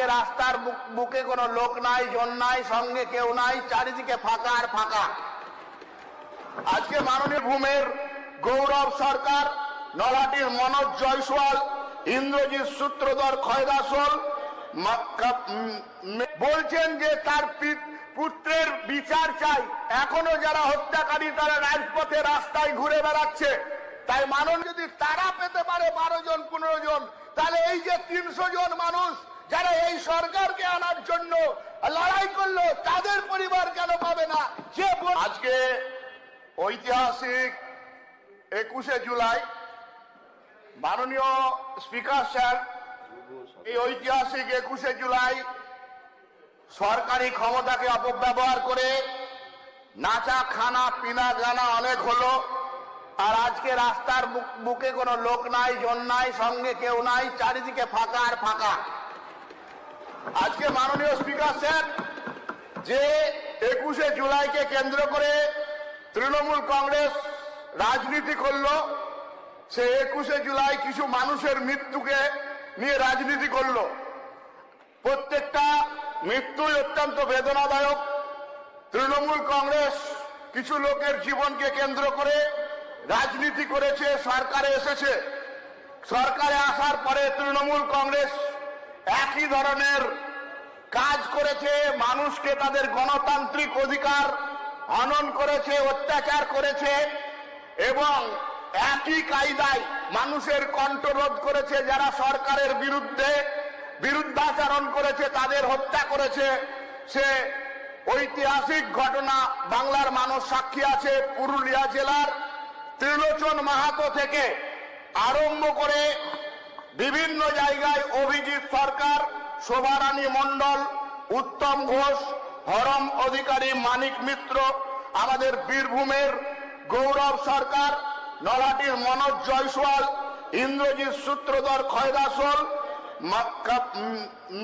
আজকে রাস্তার বুকে কোনো লোক নাই, জন নাই, সঙ্গে কেউ নাই, চারিদিকে ফাঁকা আর ফাঁকা। আজকে মাননীয় ভূমের গৌরব সরকার, নলহাটির মনোজ জয়সওয়াল, ইন্দ্রজিৎ সূত্রধর খয়দাসল বলছেন যে তার পুত্রের বিচার চাই। এখনো যারা হত্যাকারী তারা রাজপথে রাস্তায় ঘুরে বেড়াচ্ছে। তাই মাননীয় যদি তারা পেতে পারে 12 জন 15 জন, তাহলে এই যে 300 জন মানুষ যারা এই সরকারকে আনার জন্য লড়াই করলো, তাদের পরিবার কেন পাবে না? যে আজকে ঐতিহাসিক 21শে জুলাই, মাননীয় স্পিকার স্যার, এই ঐতিহাসিক 21শে জুলাই সরকারি ক্ষমতাকে অপব্যবহার করে নাচা খানা পিনা গানা অনেক হলো, আর আজকে রাস্তার বুকে কোনো লোক নাই, জন নাই, সঙ্গে কেউ নাই, চারিদিকে ফাঁকা আর ফাঁকা। আজকে মাননীয় স্পিকার স্যার, যে 21শে জুলাইকে কেন্দ্র করে তৃণমূল কংগ্রেস রাজনীতি করলো, সে 21শে জুলাই কিছু মানুষের মৃত্যুকে নিয়ে রাজনীতি করলো। প্রত্যেকটা মৃত্যুই অত্যন্ত বেদনাদায়ক। তৃণমূল কংগ্রেস কিছু লোকের জীবনকে কেন্দ্র করে রাজনীতি করেছে, সরকারে এসেছে। সরকারে আসার পরে তৃণমূল কংগ্রেস একই ধরনের কাজ করেছে, মানুষকে তাদের গণতান্ত্রিক অধিকার হনন করেছে, অত্যাচার করেছে এবং একই কায়দায় মানুষের কণ্ঠরোধ করেছে। যারা সরকারের বিরুদ্ধাচরণ করেছে তাদের হত্যা করেছে। সে ঐতিহাসিক ঘটনা বাংলার মানুষ সাক্ষী আছে। পুরুলিয়া জেলার ত্রিলোচন মাহাতো থেকে আরম্ভ করে বিভিন্ন জায়গায় অভিজিৎ সরকার, শোভারানী মণ্ডল, উত্তম ঘোষ, হরম অধিকারী, মানিক মিত্র, আমাদের বীরভূমের গৌরব সরকার, নলহাটির মনোজ জয়সওয়াল, ইন্দ্রজিৎ সূত্রধর খয়দাসল,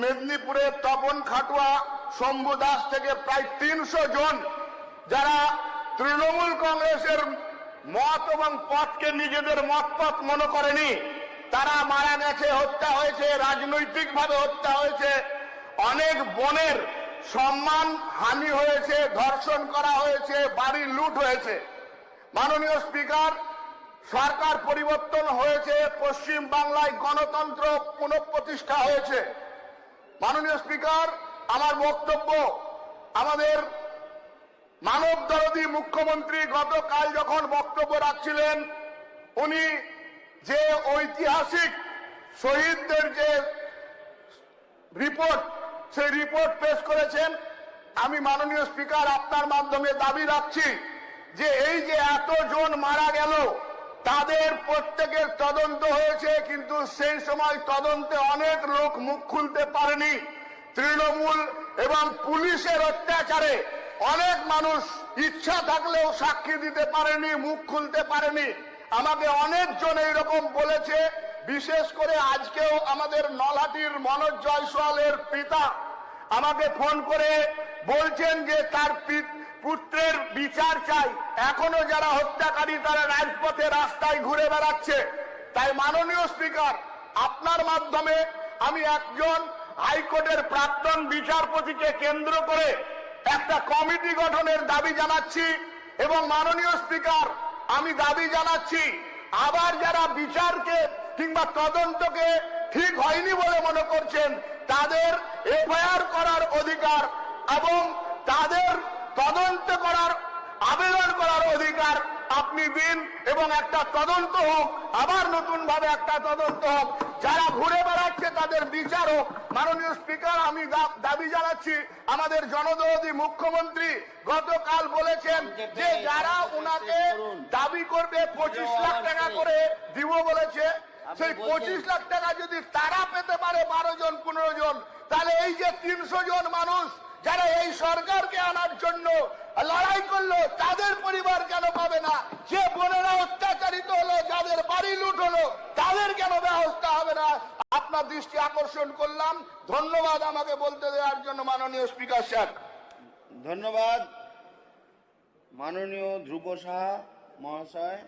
মেদিনীপুরের তপন খাটুয়া, শম্ভু দাস থেকে প্রায় 300 জন যারা তৃণমূল কংগ্রেসের মত এবং পথকে নিজেদের মতপথ মনে করেনি, তারা মারা গেছে, হত্যা হয়েছে, রাজনৈতিকভাবে হত্যা হয়েছে। অনেক বোনের সম্মান হানি হয়েছে, ধর্ষণ করা হয়েছে, বাড়ি লুট হয়েছে। মাননীয় স্পিকার, সরকার পরিবর্তন হয়েছে, পশ্চিম বাংলায় গণতন্ত্র পুনঃপ্রতিষ্ঠা হয়েছে। মাননীয় স্পিকার, আমার বক্তব্য, আমাদের মানবদরদী মুখ্যমন্ত্রী গতকাল যখন বক্তব্য রাখছিলেন, উনি যে ঐতিহাসিক শহীদদের যে রিপোর্ট, সেই রিপোর্ট পেশ করেছেন। আমি মাননীয় স্পিকার আপনার মাধ্যমে দাবি রাখছি যে এই যে এতজন মারা গেল, তাদের প্রত্যেকের তদন্ত হয়েছে, কিন্তু সেই সময় তদন্তে অনেক লোক মুখ খুলতে পারেনি। তৃণমূল এবং পুলিশের অত্যাচারে অনেক মানুষ ইচ্ছা থাকলেও সাক্ষী দিতে পারেনি, মুখ খুলতে পারেনি। আমাকে অনেকজন এইরকম বলেছে। বিশেষ করে আজকেও আমাদের নলহাটির মনোজ জয়সওয়ালের পিতা আমাকে ফোন করে বলছেন যে তার পুত্রের বিচার চাই। এখনো যারা হত্যাকারী তারা রাজপথে রাস্তায় ঘুরে বেড়াচ্ছে। তাই মাননীয় স্পিকার, আপনার মাধ্যমে আমি একজন হাইকোর্টের প্রাক্তন বিচারপতিকে কেন্দ্র করে একটা কমিটি গঠনের দাবি জানাচ্ছি। এবং মাননীয় স্পিকার, আমি দাবি জানাচ্ছি, আবার যারা বিচারকে কিংবা তদন্তকে ঠিক হয়নি বলে মনে করছেন, তাদের এফআইআর করার অধিকার এবং তাদের তদন্ত করার আবেদন করার অধিকার আপনি দিন এবং একটা তদন্ত হোক, আবার নতুন ভাবে একটা তদন্ত হোক, যারা ঘুরে বেড়াচ্ছে তাদের বিচার হোক। মাননীয় স্পিকার, আমি দাবি জানাচ্ছি, আমাদের জনদরদী মুখ্যমন্ত্রী গতকাল বলেছেন যে যারা উনাকে দাবি করবে 25 লাখ টাকা করে দিব বলেছে, সেই 25 লাখ টাকা যদি তারা পেতে পারে 12 জন 15 জন, তাহলে এই যে 300 জন মানুষ যারা এই সরকারকে আনার জন্য লড়াই করলো, তাদের পরিবার কেন পাবে না? যে বোনেরা অত্যাচারিত হলো, যাদের বাড়ি লুট হলো, তাদের কেন ব্যবস্থা হবে না? আপনার দৃষ্টি আকর্ষণ করলাম। ধন্যবাদ আমাকে বলতে দেওয়ার জন্য মাননীয় স্পিকার স্যার। ধন্যবাদ মাননীয় ধ্রুব সাহা মহাশয়।